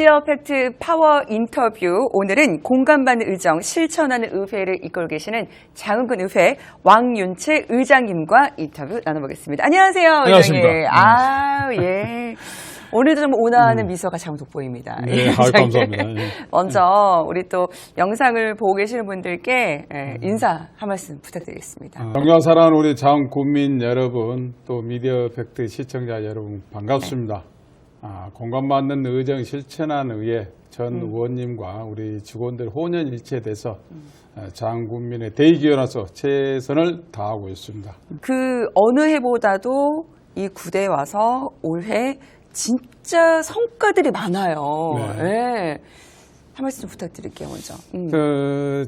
미디어 팩트 파워 인터뷰. 오늘은 공감받는 의정 실천하는 의회를 이끌고 계시는 장흥군 의회 왕윤채 의장님과 인터뷰 나눠보겠습니다. 안녕하세요. 안녕하십니까. 의장님. 예. 오늘도 좀 온화하는 미소가 참 돋보입니다. 네, 감사합니다. 네. 먼저 우리 또 영상을 보고 계시는 분들께 인사 한 말씀 부탁드리겠습니다. 정말 사랑하는 우리 장국민 여러분, 또 미디어 팩트 시청자 여러분 반갑습니다. 공감받는 의정 실천하는 의회 전 의원님과 우리 직원들 혼연일체돼서 장국민의 대의기원으로서 최선을 다하고 있습니다. 그 어느 해보다도 이 구대에 와서 올해 진짜 성과들이 많아요. 네. 네. 한 말씀 부탁드릴게요, 먼저.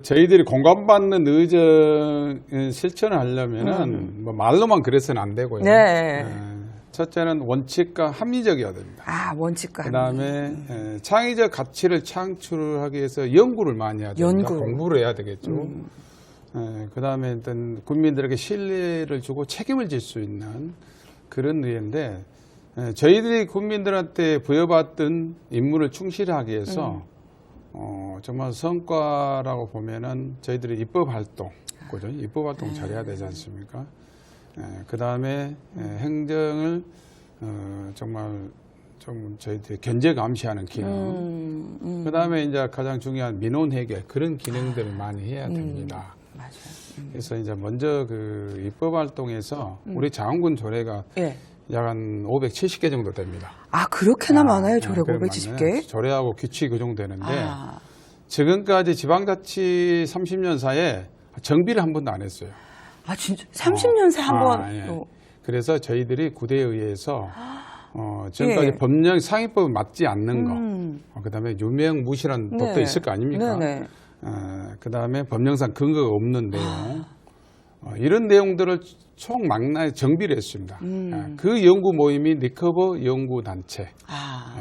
저희들이 공감받는 의정 실천을 하려면은 뭐 말로만 그래서는 안 되고요. 네. 첫째는 원칙과 합리적이어야 됩니다. 원칙과 그다음에 창의적 가치를 창출하기 위해서 연구를 많이 해야 됩니다. 공부를 해야 되겠죠. 그다음에 일단 국민들에게 신뢰를 주고 책임을 질 수 있는 그런 의회인데 저희들이 국민들한테 부여받던 임무를 충실하기 위해서 정말 성과라고 보면은 저희들이 입법 활동, 그죠? 입법 활동 잘해야 되지 않습니까? 그 다음에 행정을 정말 좀 저희들이 견제 감시하는 기능, 그 다음에 이제 가장 중요한 민원 해결 그런 기능들을 많이 해야 됩니다. 맞아요. 그래서 이제 먼저 그 입법 활동에서 우리 장흥군 조례가 약 한 570개 정도 됩니다. 그렇게나 많아요, 조례 570개? 조례하고 규칙이 그 정도 되는데 지금까지 지방자치 30년 사이에 정비를 한 번도 안 했어요. 진짜 30년 새 한 번. 예. 그래서 저희들이 구대에 의해서 지금까지 법령 상위법에 맞지 않는 거, 그다음에 유명무실한 법도 있을 거 아닙니까? 그다음에 법령상 근거가 없는 내용, 이런 내용들을 총망라에 정비를 했습니다. 그 연구 모임이 리커버 연구단체.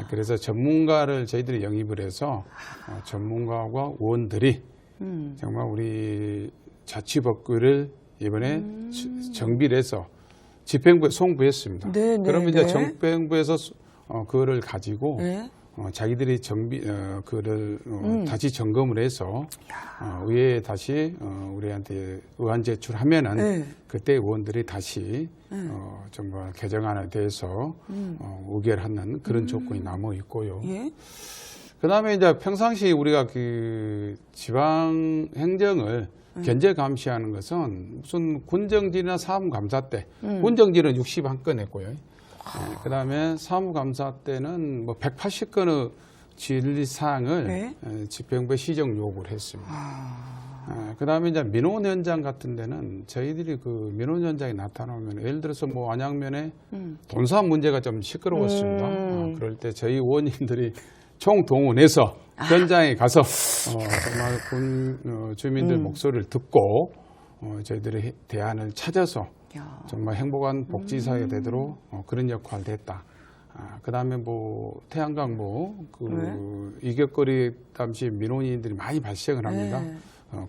그래서 전문가를 저희들이 영입을 해서 전문가와 의원들이 정말 우리 자치법규를 이번에 정비를 해서 집행부에 송부했습니다. 그러면 이제 집행부에서 그거를 가지고 자기들이 그를 다시 점검을 해서 의회에 다시 우리한테 의안 제출하면은 그때 의원들이 다시 정말 개정안에 대해서 의결하는 그런 조건이 남아 있고요. 그다음에 이제 평상시 우리가 그 지방 행정을 견제 감시하는 것은 무슨 군정지나 사무감사 때 군정지는 61건 했고요. 그다음에 사무감사 때는 뭐 180건의 진리사항을 집행부에 시정 요구를 했습니다. 그다음에 이제 민원 현장 같은 데는 저희들이 그 민원 현장에 나타나면 예를 들어서 뭐 안양면에 돈사 문제가 좀 시끄러웠습니다. 그럴 때 저희 의원님들이 총동원해서 현장에 가서 정말 주민들 목소리를 듣고 저희들이 대안을 찾아서 정말 행복한 복지사회가 되도록 그런 역할을 했다. 그다음에 뭐 태양광 이격거리 당시 민원인들이 많이 발생을 합니다.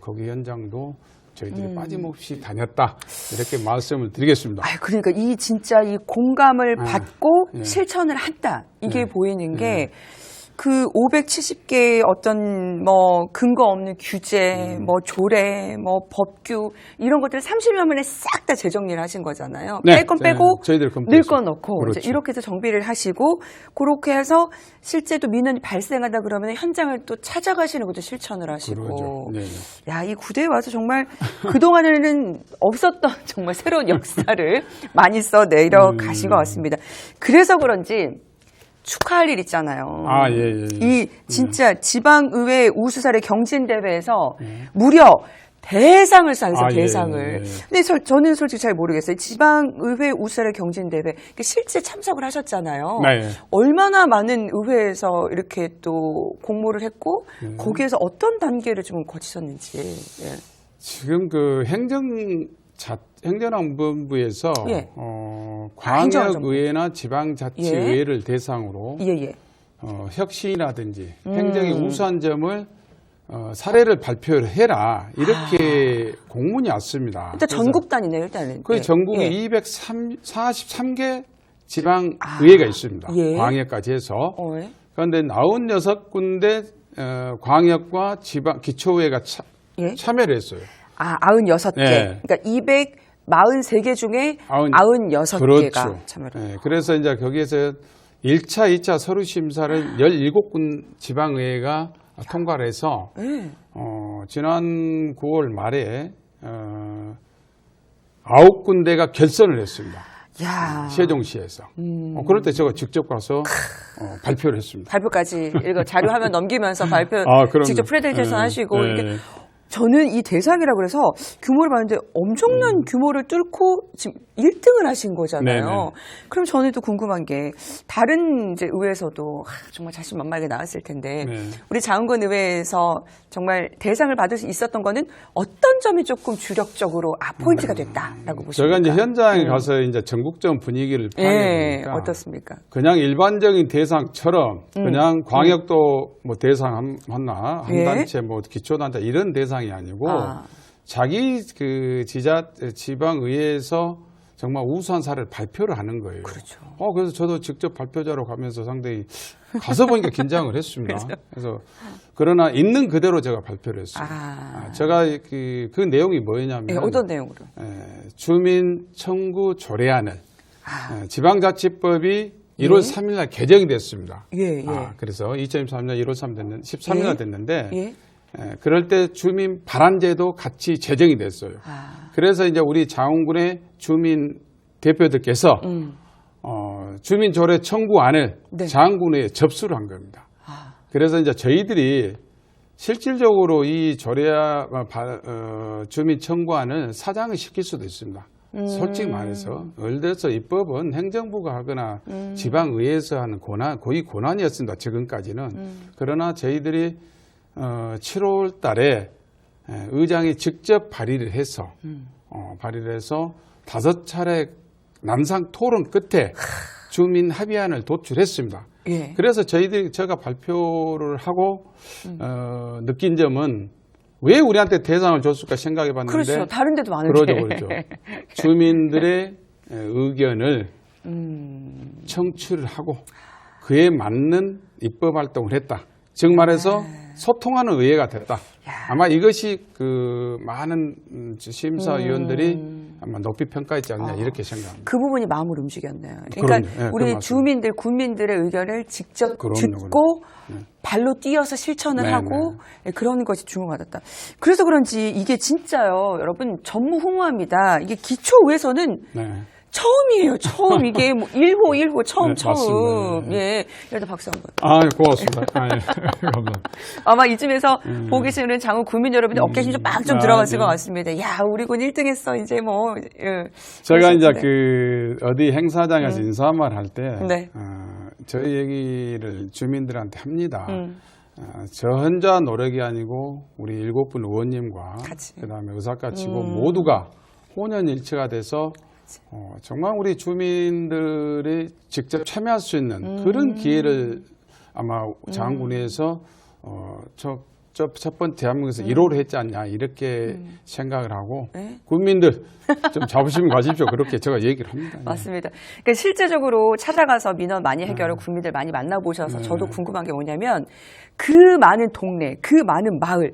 거기 현장도 저희들이 빠짐없이 다녔다. 이렇게 말씀을 드리겠습니다. 그러니까 진짜 이 공감을 받고 실천을 한다. 이게 보이는 게 그 570개의 어떤 뭐 근거 없는 규제, 뭐 조례, 뭐 법규 이런 것들 30년 만에 싹 다 재정리를 하신 거잖아요. 뺄 건 빼고 넣을 건 넣고 그렇죠. 이렇게 해서 정비를 하시고 그렇게 해서 실제도 민원이 발생하다 그러면 현장을 또 찾아가시는 것도 실천을 하시고. 야, 이 구대에 와서 정말 그동안에는 없었던 정말 새로운 역사를 많이 써내려 가신 것 같습니다. 그래서 그런지 축하할 일 있잖아요. 이 진짜 지방의회 우수사례 경진대회에서 무려 대상을 쏴서 대상을. 근데 저는 솔직히 잘 모르겠어요. 지방의회 우수사례 경진대회 실제 참석을 하셨잖아요. 얼마나 많은 의회에서 이렇게 또 공모를 했고 거기에서 어떤 단계를 좀 거치셨는지. 지금 그 행정안전부에서 광역의회나 지방자치의회를 대상으로 혁신이라든지 행정의 우수한 점을 사례를 발표를 해라 이렇게 공문이 왔습니다. 일단 전국 단위네요, 일단은. 그 전국에 243개 지방의회가 있습니다. 광역까지 해서 그런데 96군데 광역과 지방 기초의회가 예? 참여를 했어요. 아, 96개. 예. 그러니까 243개 중에 96개가 그렇죠. 참여를. 예, 그래서 이제 거기에서 1차, 2차 서류 심사를 17군 지방의회가 통과를 해서 예. 지난 9월 말에 9군데가 결선을 했습니다. 야. 세종시에서. 그럴 때 제가 직접 가서 발표를 했습니다. 발표까지 이거 자료 화면 넘기면서 발표 그럼요. 직접 프레젠테이션 하시고 네. 이게 저는 이 대상이라 그래서 규모를 봤는데 엄청난 규모를 뚫고 지금 1등을 하신 거잖아요. 네네. 그럼 저는 또 궁금한 게 다른 이제 의회에서도 정말 자신만만하게 나왔을 텐데 네. 우리 장흥권 의회에서 정말 대상을 받을 수 있었던 거는 어떤 점이 조금 주력적으로 포인트가 됐다라고 보십니까? 제가 이제 현장에 가서 이제 전국적 분위기를 파악해 보니까 어떻습니까? 그냥 일반적인 대상처럼 그냥 광역도 뭐 대상 하나 한 예. 단체 뭐 기초단체 이런 대상이 아니고 자기 그 지방 의회에서 정말 우수한 사례를 발표를 하는 거예요. 그렇죠. 그래서 저도 직접 발표자로 가면서 상당히 가서 보니까 긴장을 했습니다. 그래서 그러나 있는 그대로 제가 발표를 했어요. 제가 그 내용이 뭐였냐면 네, 어떤 내용으로? 주민 청구 조례안을 지방자치법이 1월 3일 날 개정이 됐습니다. 예. 그래서 2023년 1월 13일 날 됐는데 예. 그럴 때 주민 발안제도 같이 제정이 됐어요. 그래서 이제 우리 장흥군의 주민 대표들께서 주민 조례 청구안을 네. 장흥군에 접수를 한 겁니다. 그래서 이제 저희들이 실질적으로 이 주민 청구안을 사장을 시킬 수도 있습니다. 솔직히 말해서 예를 들어서 입법은 행정부가 하거나 지방의회에서 하는 고의 권한이었습니다. 지금까지는. 그러나 저희들이 7월 달에 의장이 직접 발의를 해서 5차례 남상 토론 끝에 주민 합의안을 도출했습니다. 예. 그래서 제가 발표를 하고 느낀 점은 왜 우리한테 대상을 줬을까 생각해 봤는데 그렇죠. 다른 데도 많은데. 그렇죠. 주민들의 의견을 청취를 하고 그에 맞는 입법 활동을 했다. 즉 말해서 소통하는 의회가 됐다. 아마 이것이 그 많은 심사위원들이 아마 높이 평가했지 않냐 이렇게 생각합니다. 그 부분이 마음을 움직였네요. 그러니까 그럼요. 우리 주민들, 국민들의 의견을 직접 듣고 발로 뛰어서 실천을 하고 그런 것이 주목받았다. 그래서 그런지 이게 진짜요. 여러분 전무후무합니다. 이게 기초의회에서는 처음이에요. 처음 이게 뭐 1호 처음. 맞습니다. 예. 일단 박수 한번. 고맙습니다. 감사합니다. 아마 이쯤에서 보고 계시는 장흥 구민 여러분들 어깨심이 좀 막 좀 들어갔을 것 같습니다. 야, 우리 군 1등했어. 이제 뭐. 제가 이제 어디 행사장에서 인사 한 말 할 때 저희 얘기를 주민들한테 합니다. 저 혼자 노력이 아니고 우리 7분 의원님과 그다음에 의사과 직원 모두가 혼연일체가 돼서 정말 우리 주민들이 직접 참여할 수 있는 그런 기회를 아마 장흥군에서 첫 번째 대한민국에서 1호를 했지 않냐 이렇게 생각을 하고 국민들 좀 자부심 가십시오. 그렇게 제가 얘기를 합니다. 맞습니다. 그러니까 실제적으로 찾아가서 민원 많이 해결하고 국민들 많이 만나보셔서 저도 궁금한 게 뭐냐면 그 많은 동네, 그 많은 마을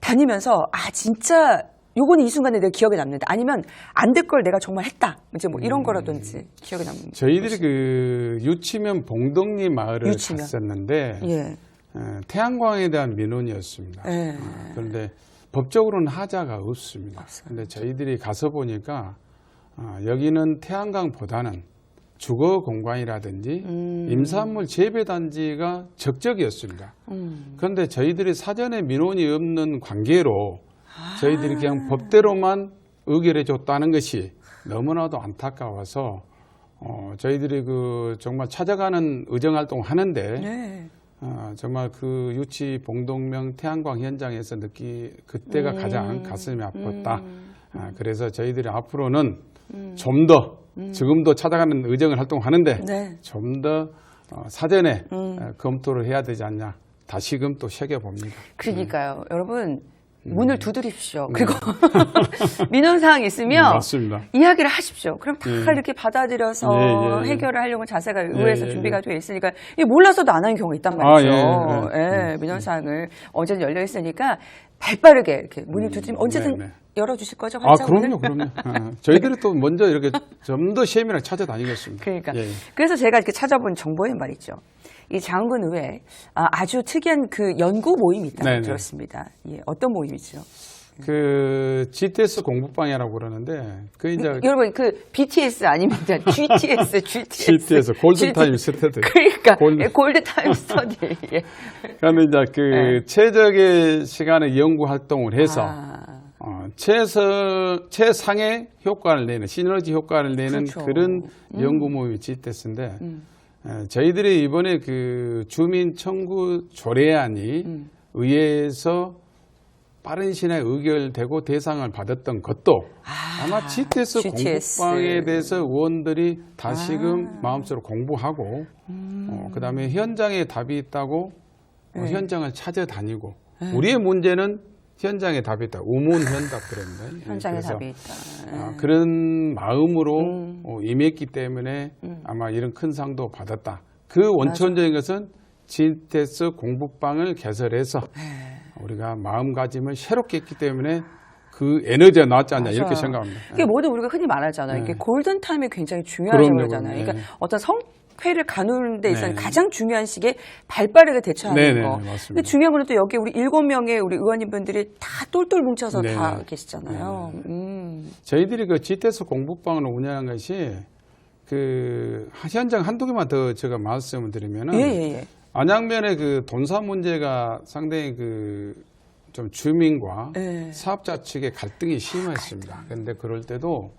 다니면서 진짜 요거는 이 순간에 내가 기억에 남는다. 아니면 안 될 걸 내가 정말 했다. 이제 뭐 이런 거라든지 기억에 남는. 저희들이 그 유치면 봉덕리 마을을 갔었는데 태양광에 대한 민원이었습니다. 그런데 법적으로는 하자가 없습니다. 그런데 저희들이 가서 보니까 여기는 태양광보다는 주거 공간이라든지 임산물 재배 단지가 적적이었습니다. 그런데 저희들이 사전에 민원이 없는 관계로 저희들이 그냥 법대로만 의결해 줬다는 것이 너무나도 안타까워서 저희들이 정말 찾아가는 의정 활동을 하는데 정말 그 유치 봉동명 태양광 현장에서 그때가 가장 가슴이 아팠다. 그래서 저희들이 앞으로는 좀 더 지금도 찾아가는 의정 활동을 하는데 좀 더 사전에 검토를 해야 되지 않냐. 다시금 또 새겨봅니다. 그러니까요. 여러분 문을 두드리십시오. 그리고 민원 사항이 있으면 맞습니다. 이야기를 하십시오. 그럼 다 예. 이렇게 받아들여서 해결을 하려고 자세가 예, 의회에서 예, 준비가 되어 있으니까 이게 몰라서도 안 하는 경우가 있단 말이죠. 예. 민원 사항을 언제든 열려 있으니까 발빠르게 이렇게 문을 두드리면 언제든 열어주실 거죠? 그럼요. 저희들이 또 먼저 이렇게 좀 더 세밀하게 찾아다니겠습니다. 그러니까. 예. 그래서 제가 이렇게 찾아본 정보에 말이죠. 이 장흥군 의회에 아주 특이한 그 연구 모임이 있다고 네네. 들었습니다. 예, 어떤 모임이죠? 그 GTS 공부방이라고 그러는데 그 이제 여러분 그 BTS 아닙니다. GTS. GTS 골든 타임 스터디. 그러니까 골든 타임 스터디. 예. 그러면 이제 그 최적의 시간에 연구 활동을 해서 최상의 효과를 내는 시너지 효과를 내는 그렇죠. 그런 연구 모임이 GTS인데 저희들이 이번에 그 주민 청구 조례안이 의회에서 빠른 시간에 의결되고 대상을 받았던 것도 아마 GTS 공부방에 대해서 의원들이 다시금 마음속으로 공부하고 그다음에 현장에 답이 있다고 현장을 찾아다니고 우리의 문제는 현장에 답이 있다. 우문현답 그럽니다. 현장에 답이 있다. 그런 마음으로 임했기 때문에 아마 이런 큰 상도 받았다. 그 원천적인 것은 GTS 공부방을 개설해서 우리가 마음가짐을 새롭게 했기 때문에 그 에너지가 나왔지 않냐 이렇게 생각합니다. 이게 모두 우리가 흔히 말하잖아요. 이게 골든타임이 굉장히 중요하다고 그러잖아요. 그러니까 어떤 성회를 가누는 데 있어서 가장 중요한 시기에 발빠르게 대처하는 거. 근데 중요한 건 또 여기 우리 7명의 우리 의원님분들이 다 똘똘 뭉쳐서 다 계시잖아요. 저희들이 그 GTS 공부방을 운영한 것이 그 현장 한두 개만 더 제가 말씀을 드리면은 안양면의 그 돈사 문제가 상당히 그 좀 주민과 사업자 측의 갈등이 심했습니다. 그런데 그럴 때도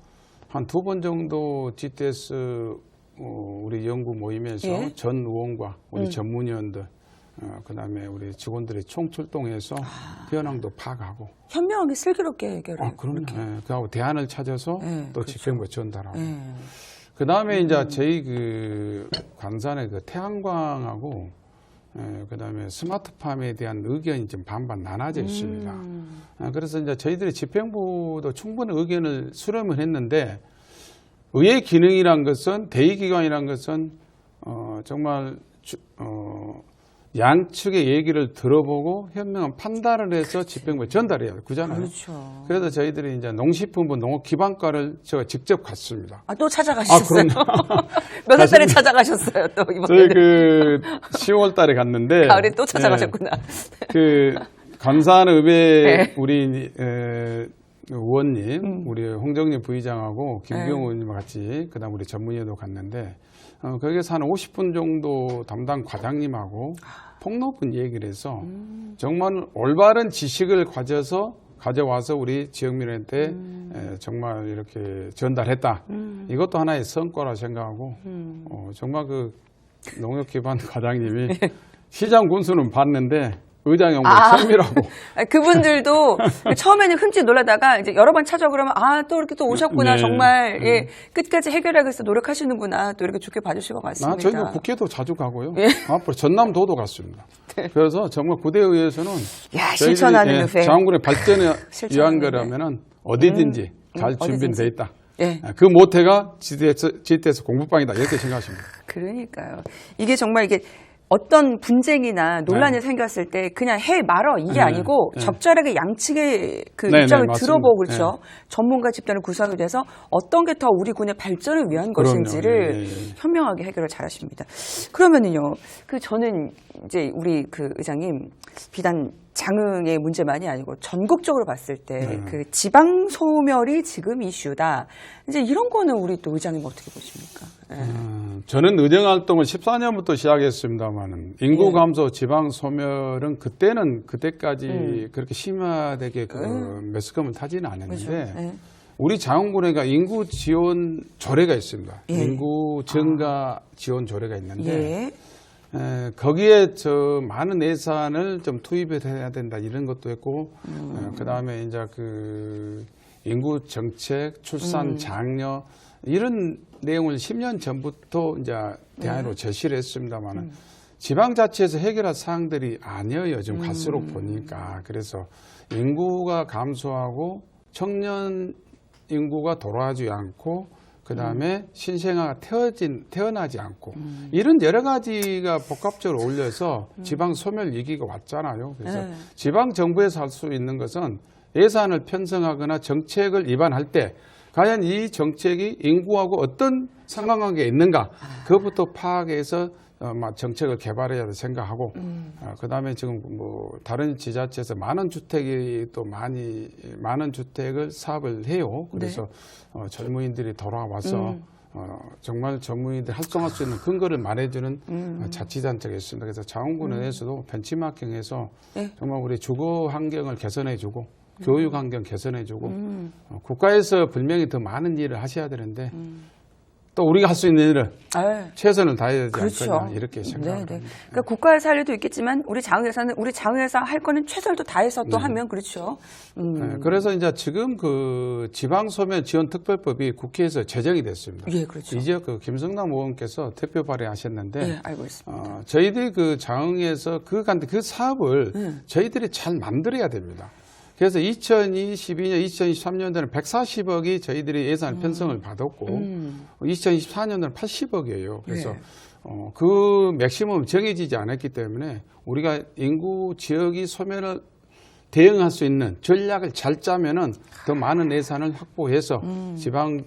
한 2번 정도 GTS 우리 연구 모임에서 전 의원과 우리 전문위원들 그다음에 우리 직원들이 총출동해서 현황도 파악하고 현명하게 슬기롭게 해결해요. 그럼요. 그하고 대안을 찾아서 또 집행부에 전달하고 그다음에 이제 저희 그 관산의 그 태양광하고 그다음에 스마트팜에 대한 의견이 좀 반반 나눠져 있습니다. 그래서 이제 저희들이 집행부도 충분히 의견을 수렴을 했는데 의회 기능이란 것은 대의기관이란 것은 정말 양측의 얘기를 들어보고 현명한 판단을 해서 집행부에 전달해야 그잖아요. 그렇죠. 그래서 저희들이 이제 농식품부 농업기반과를 제가 직접 갔습니다. 또 찾아가셨어요? 몇 월 달에 찾아가셨어요? 또 이번에? 저희 그 10월 달에 갔는데 가을에 또 찾아가셨구나. 그 관산의회 우리 의원님, 우리 홍정리 부의장하고 김경호 의원님과 같이 그다음 우리 전문위원도 갔는데 거기에서 한 50분 정도 담당 과장님하고 폭넓은 얘기를 해서 정말 올바른 지식을 가져와서 우리 지역민한테 정말 이렇게 전달했다. 이것도 하나의 성과라 생각하고 정말 그 농협 기반 과장님이 시장 군수는 봤는데 의장 연구 처음이라고. 그분들도 처음에는 흠칫 놀라다가 이제 여러 번 찾아 그러면 또 이렇게 또 오셨구나. 정말 끝까지 해결하기 위해서 노력하시는구나. 또 이렇게 좋게 봐주실 것 같습니다. 저희도 국회도 자주 가고요. 앞으로 전남도도 갔습니다. 그래서 정말 구대의회에서는 실천하는 의회. 장군의 발전에 위한 거라면은 어디든지 잘 준비되어 있다. 그 모태가 GTS 공부방이다 이렇게 생각하십니다. 그러니까요. 이게 정말 이게 어떤 분쟁이나 논란이 생겼을 때 그냥 해 말어 이게 아니고 적절하게 양측의 그 입장을 들어보고 그렇죠. 전문가 집단을 구성이 돼서 어떤 게 더 우리 군의 발전을 위한 것인지를 현명하게 해결을 잘하십니다. 그러면은요, 저는 이제 우리 그 의장님 비단 장흥의 문제만이 아니고 전국적으로 봤을 때 그 지방 소멸이 지금 이슈다. 이제 이런 거는 우리 또 의장님 어떻게 보십니까? 저는 의정 활동을 14년부터 시작했습니다만은 인구 감소, 지방 소멸은 그때까지 그렇게 심화되게 매스컴을 타지는 않았는데 우리 장흥군에가 인구 지원 조례가 있습니다. 인구 증가 지원 조례가 있는데 거기에 많은 예산을 좀 투입을 해야 된다 이런 것도 있고 그다음에 이제 그 인구 정책, 출산 장려 이런 내용을 10년 전부터 이제 대안으로 제시를 했습니다만은 지방자치에서 해결할 사항들이 아니에요. 지금 갈수록 보니까. 그래서 인구가 감소하고 청년 인구가 돌아가지 않고 그다음에 신생아가 태어나지 않고 이런 여러 가지가 복합적으로 어울려서 지방 소멸 위기가 왔잖아요. 그래서 네. 지방 정부에서 할 수 있는 것은 예산을 편성하거나 정책을 위반할 때 과연 이 정책이 인구하고 어떤 상관관계가 있는가 그것부터 파악해서 정책을 개발해야 생각하고 그다음에 지금 뭐 다른 지자체에서 많은 주택이 또 많은 주택을 사업을 해요. 그래서 젊은이들이 돌아와서 정말 젊은이들 활동할 수 있는 근거를 말해주는 자치단체가 있습니다. 그래서 자원군에서도 벤치마킹해서 네. 정말 우리 주거 환경을 개선해주고 교육 환경 개선해주고 국가에서 분명히 더 많은 일을 하셔야 되는데 또 우리가 할 수 있는 일은 최선을 다해야 되지 그렇죠. 않겠냐 이렇게 생각합니다. 그러니까 국가에서 할 일도 있겠지만 우리 장흥에서 할 거는 최선을 또 다해서 또 하면 그렇죠. 네, 그래서 이제 지금 그 지방소멸 지원 특별법이 국회에서 제정이 됐습니다. 예, 그렇죠. 이제 그 김성남 의원께서 대표 발의하셨는데, 예, 알고 있습니다. 저희들이 그 장흥에서 그 사업을 저희들이 잘 만들어야 됩니다. 그래서 2022년, 2023년도에는 140억이 저희들이 예산 편성을 받았고 2024년도는 80억이에요. 그래서 네. 그 맥시멈 정해지지 않았기 때문에 우리가 인구 지역이 소멸을 대응할 수 있는 전략을 잘 짜면은 더 많은 예산을 확보해서 지방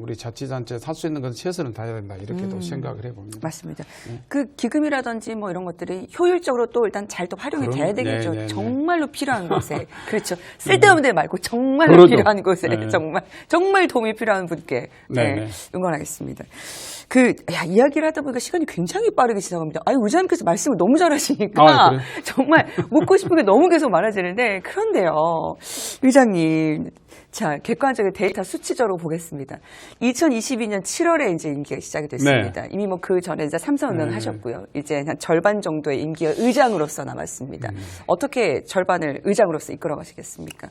우리 자치단체에서 할 수 있는 것은 최선을 다해야 된다 이렇게도 생각을 해봅니다. 맞습니다. 그 기금이라든지 뭐 이런 것들이 효율적으로 또 일단 잘 또 활용이 돼야 되겠죠. 네네네. 정말로 필요한 곳에 그렇죠. 쓸데없는 데 말고 정말로 필요한 곳에 정말 도움이 필요한 분께 응원하겠습니다. 이야기를 하다 보니까 시간이 굉장히 빠르게 지나갑니다. 의장님께서 말씀을 너무 잘하시니까 정말 묻고 싶은 게 너무 계속 많아지는데 그런데요, 의장님. 자, 객관적인 데이터 수치적으로 보겠습니다. 2022년 7월에 이제 임기가 시작이 됐습니다. 이미 뭐 그 전에 이제 3선 운영을 하셨고요. 이제 한 절반 정도의 임기가 의장으로서 남았습니다. 어떻게 절반을 의장으로서 이끌어 가시겠습니까?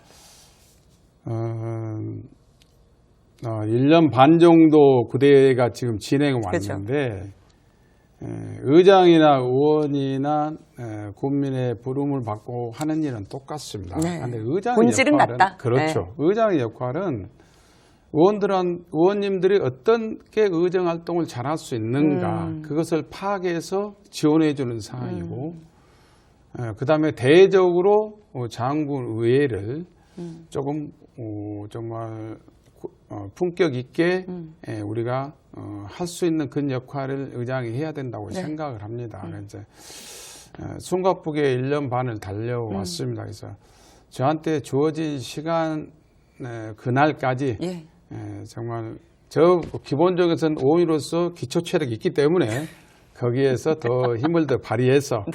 1년 반 정도 구대가 지금 진행 왔는데, 의장이나 의원이나 국민의 부름을 받고 하는 일은 똑같습니다. 그런데 의장의 본질은 역할은 같다. 그렇죠. 의장의 역할은 의원님들이 어떻게 의정 활동을 잘할 수 있는가 그것을 파악해서 지원해 주는 사항이고 그다음에 대외적으로 장군 의회를 조금 정말 품격 있게 우리가 할 수 있는 그 역할을 의장이 해야 된다고 생각을 합니다. 이제 숨가쁘게 1년 반을 달려왔습니다. 그래서 저한테 주어진 시간 그날까지 정말 기본적으로는 의원으로서 기초 체력이 있기 때문에 거기에서 더 힘을 더 발휘해서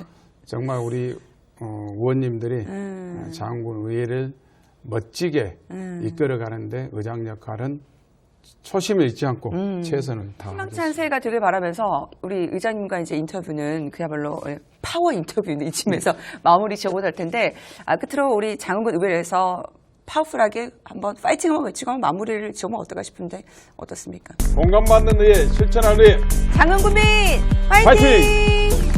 정말 우리 의원님들이 장군 의회를 멋지게 이끌어가는데 의장 역할은 초심을 잊지 않고 최선을 다하겠습니다. 희망찬 새해가 되길 바라면서 우리 의장님과 이제 인터뷰는 그야말로 파워 인터뷰는 이쯤에서 마무리 지어보도록 할 텐데 끝으로 우리 장흥군 의회에서 파워풀하게 한번 파이팅 한번 외치고 한번 마무리를 지으면 어떨까 싶은데 어떻습니까? 공감받는 의회, 실천하는 의회 장흥군민 파이팅!